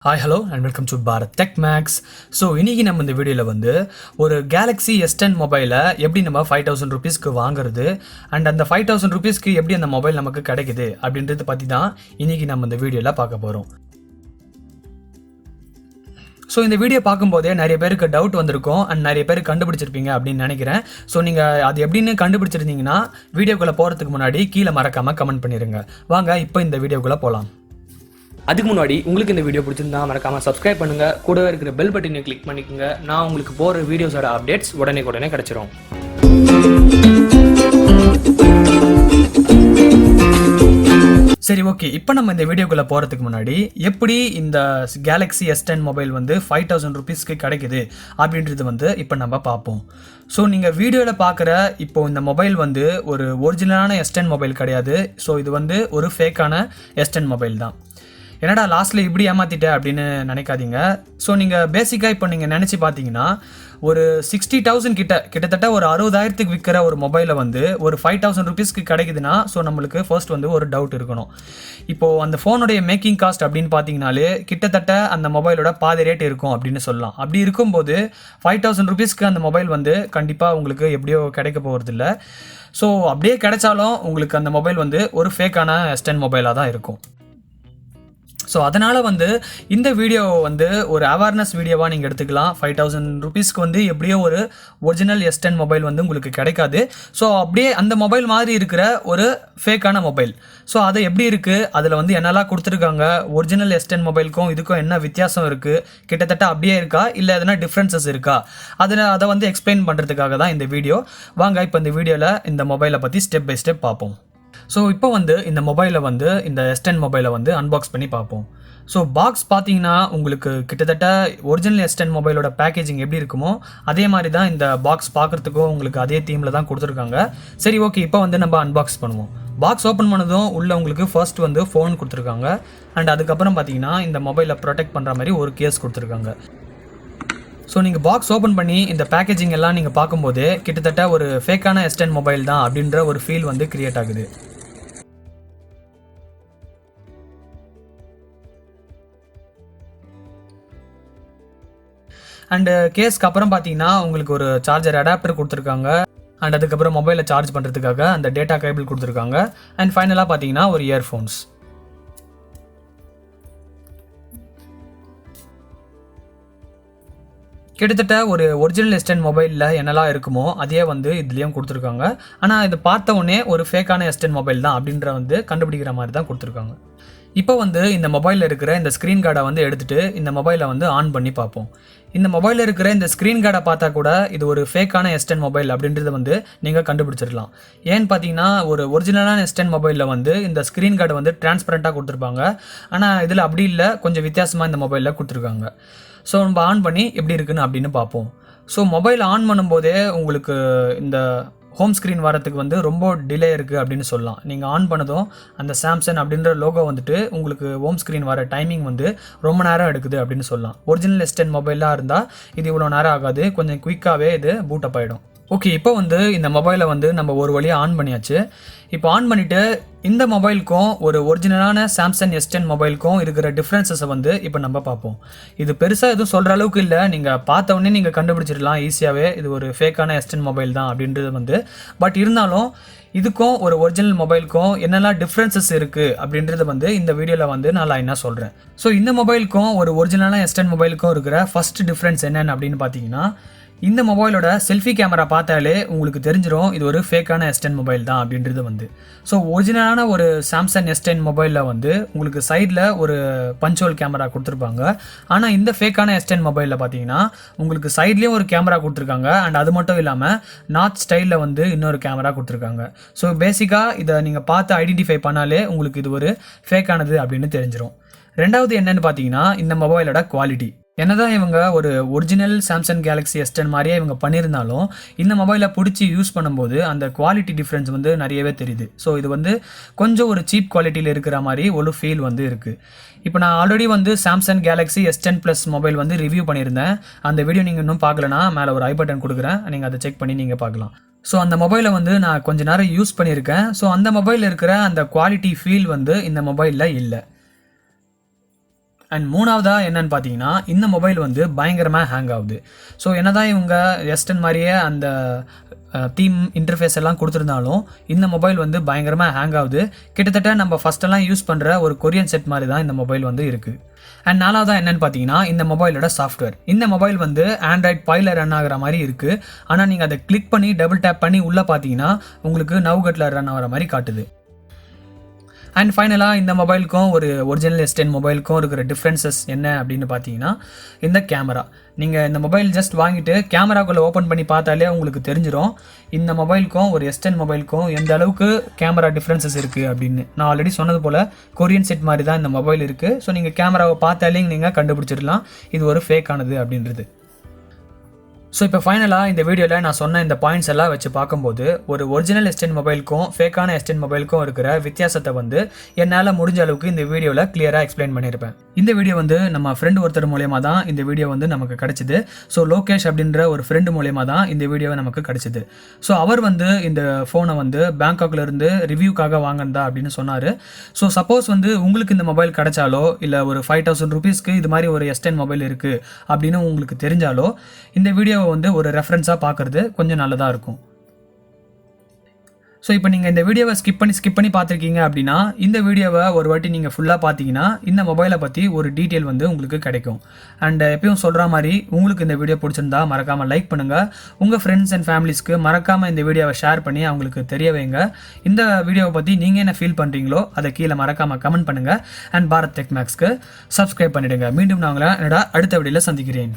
Hi, hello and welcome to Bharat Tech Max. So, இன்னைக்கு நம்ம இந்த வீடியோல வந்து ஒரு Galaxy S10 மொபைலை எப்படி நம்ம 5000 ரூபீஸ்க்கு வாங்குறது அண்ட் அந்த 5000 ரூபீஸ்க்கு எப்படி அந்த மொபைல் நமக்கு கிடைக்குது அப்படின்றத பத்தி தான் இன்னைக்கு நம்ம இந்த வீடியோல பார்க்க போறோம். ஸோ இந்த வீடியோ பார்க்கும்போதே நிறைய பேருக்கு டவுட் வந்திருக்கும் அண்ட் நிறைய பேர் கண்டுபிடிச்சிருப்பீங்க அப்படின்னு நினைக்கிறேன். ஸோ நீங்கள் அது எப்படின்னு கண்டுபிடிச்சிருந்தீங்கன்னா வீடியோக்குள்ளே போகிறதுக்கு முன்னாடி கீழே மறக்காமல் கமெண்ட் பண்ணிடுங்க. வாங்க இப்போ இந்த வீடியோக்குள்ளே போகலாம். அதுக்கு முன்னாடி உங்களுக்கு இந்த வீடியோ பிடிச்சிருந்தா மறக்காம சப்ஸ்கிரைப் பண்ணுங்க, கூடவே இருக்கிற பெல் பட்டனை கிளிக் பண்ணிக்கோங்க. நான் உங்களுக்கு போற வீடியோஸோட அப்டேட்ஸ் உடனே கிடைச்சிரும். சரி, ஓகே. இப்போ நம்ம இந்த வீடியோக்குள்ளே போகிறதுக்கு முன்னாடி எப்படி இந்த Galaxy S10 மொபைல் வந்து 5000 ரூபீஸ்க்கு கிடைக்குது அப்படின்றது வந்து இப்போ நம்ம பார்ப்போம். ஸோ நீங்கள் வீடியோவில் பார்க்குற இப்போ இந்த மொபைல் வந்து ஒரு ஒரிஜினலான S10 மொபைல் கிடையாது. ஸோ இது வந்து ஒரு ஃபேக்கான S10 மொபைல் தான். என்னடா லாஸ்ட்டில் இப்படி ஏமாற்றிட்டேன் அப்படின்னு நினைக்காதீங்க. ஸோ நீங்கள் பேசிக்காக இப்போ நீங்கள் நினச்சி பார்த்தீங்கன்னா ஒரு 60,000 கிட்டத்தட்ட ஒரு 60,000க்கு விற்கிற ஒரு மொபைலை வந்து ஒரு 5000 ரூபீஸ்க்கு கிடைக்குதுன்னா ஸோ நம்மளுக்கு ஃபர்ஸ்ட் வந்து ஒரு டவுட் இருக்கணும். இப்போது அந்த ஃபோனுடைய மேக்கிங் காஸ்ட் அப்படின்னு பார்த்தீங்கனாலே கிட்டத்தட்ட அந்த மொபைலோட பாதி ரேட் இருக்கும் அப்படின்னு சொல்லலாம். அப்படி இருக்கும்போது 5000 ரூபீஸ்க்கு அந்த மொபைல் வந்து கண்டிப்பாக உங்களுக்கு எப்படியோ கிடைக்க போகிறதில்ல. ஸோ அப்படியே கிடைச்சாலும் உங்களுக்கு அந்த மொபைல் வந்து ஒரு ஃபேக்கான S10 மொபைலாக தான் இருக்கும். ஸோ அதனால் வந்து இந்த வீடியோ வந்து ஒரு அவேர்னஸ் வீடியோவாக நீங்கள் எடுத்துக்கலாம். 5000 ரூபீஸ்க்கு வந்து எப்படியோ ஒரு ஒரிஜினல் S10 மொபைல் வந்து உங்களுக்கு கிடைக்காது. ஸோ அப்படியே அந்த மொபைல் மாதிரி இருக்கிற ஒரு ஃபேக்கான மொபைல். ஸோ அது எப்படி இருக்குது, அதில் வந்து என்னெல்லாம் கொடுத்துருக்காங்க, ஒரிஜினல் S10 மொபைலுக்கும் இதுக்கும் என்ன வித்தியாசம் இருக்குது, கிட்டத்தட்ட அப்படியே இருக்கா இல்லை எதனா டிஃப்ரென்சஸ் இருக்கா, அதை வந்து எக்ஸ்பிளைன் பண்ணுறதுக்காக தான் இந்த வீடியோ. வாங்க இப்போ இந்த வீடியோவில் இந்த மொபைலை பற்றி ஸ்டெப் பை ஸ்டெப் பார்ப்போம். ஸோ இப்போ வந்து இந்த மொபைலை வந்து இந்த S10 மொபைலை வந்து அன்பாக்ஸ் பண்ணி பார்ப்போம். ஸோ பாக்ஸ் பார்த்தீங்கன்னா உங்களுக்கு கிட்டத்தட்ட ஒரிஜினல் S10 மொபைலோட பேக்கேஜிங் எப்படி இருக்குமோ அதே மாதிரி தான் இந்த பாக்ஸ் பார்க்குறதுக்கும் உங்களுக்கு அதே தீமில் தான் கொடுத்துருக்காங்க. சரி, ஓகே. இப்போ வந்து நம்ம அன்பாக்ஸ் பண்ணுவோம். பாக்ஸ் ஓப்பன் பண்ணதும் உள்ள உங்களுக்கு ஃபர்ஸ்ட் வந்து ஃபோன் கொடுத்துருக்காங்க அண்ட் அதுக்கப்புறம் பார்த்தீங்கன்னா இந்த மொபைலை ப்ரொடெக்ட் பண்ணுற மாதிரி ஒரு கேஸ் கொடுத்துருக்காங்க. ஸோ நீங்கள் பாக்ஸ் ஓப்பன் பண்ணி இந்த பேக்கேஜிங் எல்லாம் நீங்கள் பார்க்கும்போது கிட்டத்தட்ட ஒரு ஃபேக்கான S10 மொபைல் தான் அப்படின்ற ஒரு ஃபீல் வந்து கிரியேட் ஆகுது. அண்டு கேஸ்க்கு அப்புறம் பார்த்தீங்கன்னா உங்களுக்கு ஒரு சார்ஜர் அடாப்டர் கொடுத்துருக்காங்க அண்ட் அதுக்கப்புறம் மொபைலை சார்ஜ் பண்ணுறதுக்காக அந்த டேட்டா கேபிள் கொடுத்துருக்காங்க அண்ட் ஃபைனலாக பார்த்தீங்கன்னா ஒரு இயர்ஃபோன்ஸ். கிட்டத்தட்ட ஒரு ஒரிஜினல் S10 மொபைலில் என்னெல்லாம் இருக்குமோ அதே வந்து இதுலேயும் கொடுத்துருக்காங்க. ஆனால் இது பார்த்த உடனே ஒரு ஃபேக்கான S10 மொபைல் தான் அப்படின்ற வந்து கண்டுபிடிக்கிற மாதிரி தான் கொடுத்துருக்காங்க. இப்போ வந்து இந்த மொபைலில் இருக்கிற இந்த ஸ்க்ரீன் கார்டை வந்து எடுத்துகிட்டு இந்த மொபைலை வந்து ஆன் பண்ணி பார்ப்போம். இந்த மொபைலில் இருக்கிற இந்த ஸ்க்ரீன் கார்டை பார்த்தா கூட இது ஒரு ஃபேக்கான S10 மொபைல் அப்படின்றத வந்து நீங்கள் கண்டுபிடிச்சிடலாம். ஏன்னு பார்த்தீங்கன்னா ஒரு ஒரிஜினலான S10 மொபைலில் வந்து இந்த ஸ்க்ரீன் கார்டை வந்து டிரான்ஸ்பரண்ட்டாக கொடுத்துருப்பாங்க. ஆனால் இதில் அப்படி இல்லை, கொஞ்சம் வித்தியாசமாக இந்த மொபைலில் கொடுத்துருக்காங்க. ஸோ நம்ம ஆன் பண்ணி எப்படி இருக்குன்னு அப்படின்னு பார்ப்போம். ஸோ மொபைல் ஆன் பண்ணும்போதே உங்களுக்கு இந்த ஹோம் ஸ்க்ரீன் வரத்துக்கு வந்து ரொம்ப டிலே இருக்குது அப்படின்னு சொல்லலாம். நீங்கள் ஆன் பண்ணதும் அந்த சாம்சங் அப்படின்ற லோகோ வந்துட்டு உங்களுக்கு ஹோம் ஸ்க்ரீன் வர டைமிங் வந்து ரொம்ப நேரம் எடுக்குது அப்படின்னு சொல்லலாம். ஒரிஜினல் S10 மொபைலாக இருந்தால் இது இவ்வளோ நேரம் ஆகாது, கொஞ்சம் குயிக்காகவே இது பூட் அப் ஆகிடும். ஓகே, இப்போ வந்து இந்த மொபைலை வந்து நம்ம ஒரு வழியாக ஆன் பண்ணியாச்சு. இப்போ ஆன் பண்ணிவிட்டு இந்த மொபைலுக்கும் ஒரு ஒரிஜினலான சாம்சங் S10 மொபைலுக்கும் இருக்கிற டிஃப்ரென்சஸை வந்து இப்போ நம்ம பார்ப்போம். இது பெருசாக எதுவும் சொல்கிற அளவுக்கு இல்லை, நீங்கள் பார்த்த உடனே நீங்கள் கண்டுபிடிச்சிடலாம் ஈஸியாகவே இது ஒரு ஃபேக்கான S10 மொபைல் தான் அப்படின்றது வந்து. பட் இருந்தாலும் இதுக்கும் ஒரு ஒரிஜினல் மொபைலுக்கும் என்னெல்லாம் டிஃப்ரென்சஸ் இருக்குது அப்படின்றது வந்து இந்த வீடியோவில் வந்து நான் லைனாக சொல்கிறேன். ஸோ இந்த மொபைலுக்கும் ஒரு ஒரிஜினலான S10 மொபைலுக்கும் இருக்கிற ஃபஸ்ட் டிஃப்ரென்ஸ் என்னென்னு அப்படின்னு பார்த்தீங்கன்னா இந்த மொபைலோட செல்ஃபி கேமரா பார்த்தாலே உங்களுக்கு தெரிஞ்சிடும் இது ஒரு ஃபேக்கான S10 மொபைல் தான் அப்படின்றது வந்து. ஸோ ஒரிஜினலான ஒரு சாம்சங் S10 மொபைலில் வந்து உங்களுக்கு சைடில் ஒரு பஞ்சுவல் கேமரா கொடுத்துருப்பாங்க. ஆனால் இந்த ஃபேக்கான S10 மொபைலில் பார்த்தீங்கன்னா உங்களுக்கு சைட்லேயும் ஒரு கேமரா கொடுத்துருக்காங்க அண்ட் அது மட்டும் இல்லாமல் நார்த் ஸ்டைலில் வந்து இன்னொரு கேமரா கொடுத்துருக்காங்க. ஸோ பேசிக்காக இதை நீங்கள் பார்த்து ஐடென்டிஃபை பண்ணாலே உங்களுக்கு இது ஒரு ஃபேக்கானது அப்படின்னு தெரிஞ்சிடும். ரெண்டாவது என்னென்னு பார்த்தீங்கன்னா இந்த மொபைலோட குவாலிட்டி. என்னதான் இவங்க ஒரு ஒரிஜினல் சாம்சங் Galaxy S10 மாதிரியே இவங்க பண்ணியிருந்தாலும் இந்த மொபைலை பிடிச்சி யூஸ் பண்ணும்போது அந்த குவாலிட்டி டிஃப்ரென்ஸ் வந்து நிறையவே தெரியுது. ஸோ இது வந்து கொஞ்சம் ஒரு சீப் குவாலிட்டியில் இருக்கிற மாதிரி ஒரு ஃபீல் வந்து இருக்குது. இப்போ நான் ஆல்ரெடி வந்து Samsung Galaxy S10 Plus mobile வந்து ரிவ்யூ பண்ணியிருந்தேன். அந்த வீடியோ நீங்கள் இன்னும் பார்க்கலனா மேலே ஒரு ஐ பட்டன் கொடுக்குறேன், நீங்கள் அதை செக் பண்ணி நீங்கள் பார்க்கலாம். ஸோ அந்த மொபைலை வந்து நான் கொஞ்ச நேரம் யூஸ் பண்ணியிருக்கேன். ஸோ அந்த மொபைலில் இருக்கிற அந்த குவாலிட்டி ஃபீல் வந்து இந்த மொபைலில் இல்லை. அண்ட் மூணாவதா என்னன்னு பார்த்தீங்கன்னா இந்த மொபைல் வந்து பயங்கரமாக ஹேங் ஆகுது. ஸோ என்னதான் இவங்க S10 மாதிரியே அந்த தீம் இன்டர்ஃபேஸ் எல்லாம் கொடுத்துருந்தாலும் இந்த மொபைல் வந்து பயங்கரமாக ஹேங் ஆகுது. கிட்டத்தட்ட நம்ம ஃபஸ்ட்டெல்லாம் யூஸ் பண்ணுற ஒரு கொரியன் செட் மாதிரி தான் இந்த மொபைல் வந்து இருக்குது. அண்ட் நாலாவதா என்னன்னு பார்த்தீங்கன்னா இந்த மொபைலோட சாஃப்ட்வேர். இந்த மொபைல் வந்து ஆண்ட்ராய்ட் பையில் ரன் ஆகிற மாதிரி இருக்குது. ஆனால் நீங்கள் அதை கிளிக் பண்ணி டபுள் டேப் பண்ணி உள்ளே பார்த்தீங்கன்னா உங்களுக்கு நவ்கட்டில் ரன் ஆகிற மாதிரி காட்டுது. அண்ட் ஃபைனலாக இந்த மொபைலுக்கும் ஒரு ஒரிஜினல் S10 மொபைலுக்கும் இருக்கிற டிஃப்ரென்சஸ் என்ன அப்படின்னு பார்த்தீங்கன்னா இந்த கேமரா. நீங்கள் இந்த மொபைல் ஜஸ்ட் வாங்கிட்டு கேமராக்குள்ளே ஓப்பன் பண்ணி பார்த்தாலே உங்களுக்கு தெரிஞ்சிடும் இந்த மொபைலுக்கும் ஒரு S10 மொபைலுக்கும் எந்த அளவுக்கு கேமரா டிஃப்ரென்சஸ் இருக்குது அப்படின்னு. நான் ஆல்ரெடி சொன்னது போல் கொரியன் செட் மாதிரி தான் இந்த மொபைல் இருக்குது. ஸோ நீங்கள் கேமராவை பார்த்தாலே நீங்கள் கண்டுபிடிச்சிடலாம் இது ஒரு ஃபேக் ஆனது அப்படின்றது. ஸோ இப்போ ஃபைனலாக இந்த வீடியோவில் நான் சொன்ன இந்த பாயிண்ட்ஸ் எல்லாம் வச்சு பார்க்கும்போது ஒரு ஒரிஜினல் S10 மொபைலுக்கும் ஃபேக்கான S10 மொபைலுக்கும் இருக்கிற வித்தியாசத்தை வந்து என்னால் முடிஞ்ச அளவுக்கு இந்த வீடியோவில் கிளியராக எக்ஸ்பிளைன் பண்ணியிருப்பேன். இந்த வீடியோ வந்து நம்ம ஃப்ரெண்டு ஒருத்தர் மூலயமா தான் இந்த வீடியோ வந்து நமக்கு கிடச்சிது. ஸோ லோகேஷ் அப்படின்ற ஒரு ஃப்ரெண்டு மூலயமா தான் இந்த வீடியோவை நமக்கு கிடச்சிது. ஸோ அவர் வந்து இந்த ஃபோனை வந்து பேங்காக்லேருந்து ரிவ்யூக்காக வாங்கினதா அப்படின்னு சொன்னார். ஸோ சப்போஸ் வந்து உங்களுக்கு இந்த மொபைல் கிடைச்சாலோ இல்லை ஒரு 5000 ருபீஸ்க்கு இது மாதிரி ஒரு S10 மொபைல் இருக்குது அப்படின்னு உங்களுக்கு தெரிஞ்சாலோ இந்த வீடியோ வந்து ஒரு ரெஃபரன்ஸாக பார்க்குறது கொஞ்சம் நல்லதாக இருக்கும். ஸோ இப்போ நீங்கள் இந்த வீடியோவை ஸ்கிப் பண்ணி பார்த்துருக்கீங்க அப்படின்னா இந்த வீடியோவை ஒரு வாட்டி நீங்கள் ஃபுல்லாக பார்த்தீங்கன்னா இந்த மொபைலை பற்றி ஒரு டீட்டெயில் வந்து உங்களுக்கு கிடைக்கும். அண்ட் எப்பயும் சொல்கிற மாதிரி உங்களுக்கு இந்த வீடியோ பிடிச்சிருந்தா மறக்காமல் லைக் பண்ணுங்கள். உங்கள் ஃப்ரெண்ட்ஸ் அண்ட் ஃபேமிலிஸ்க்கு மறக்காமல் இந்த வீடியோவை ஷேர் பண்ணி அவங்களுக்கு தெரிய வைங்க. இந்த வீடியோவை பற்றி நீங்கள் என்ன ஃபீல் பண்ணுறீங்களோ அதை கீழே மறக்காமல் கமெண்ட் பண்ணுங்கள். அண்ட் பாரத் டெக் மேக்ஸ்க்கு சப்ஸ்கிரைப் பண்ணிவிடுங்க. மீண்டும் நான் உங்களை என்னோட அடுத்த வீடியோவில் சந்திக்கிறேன்.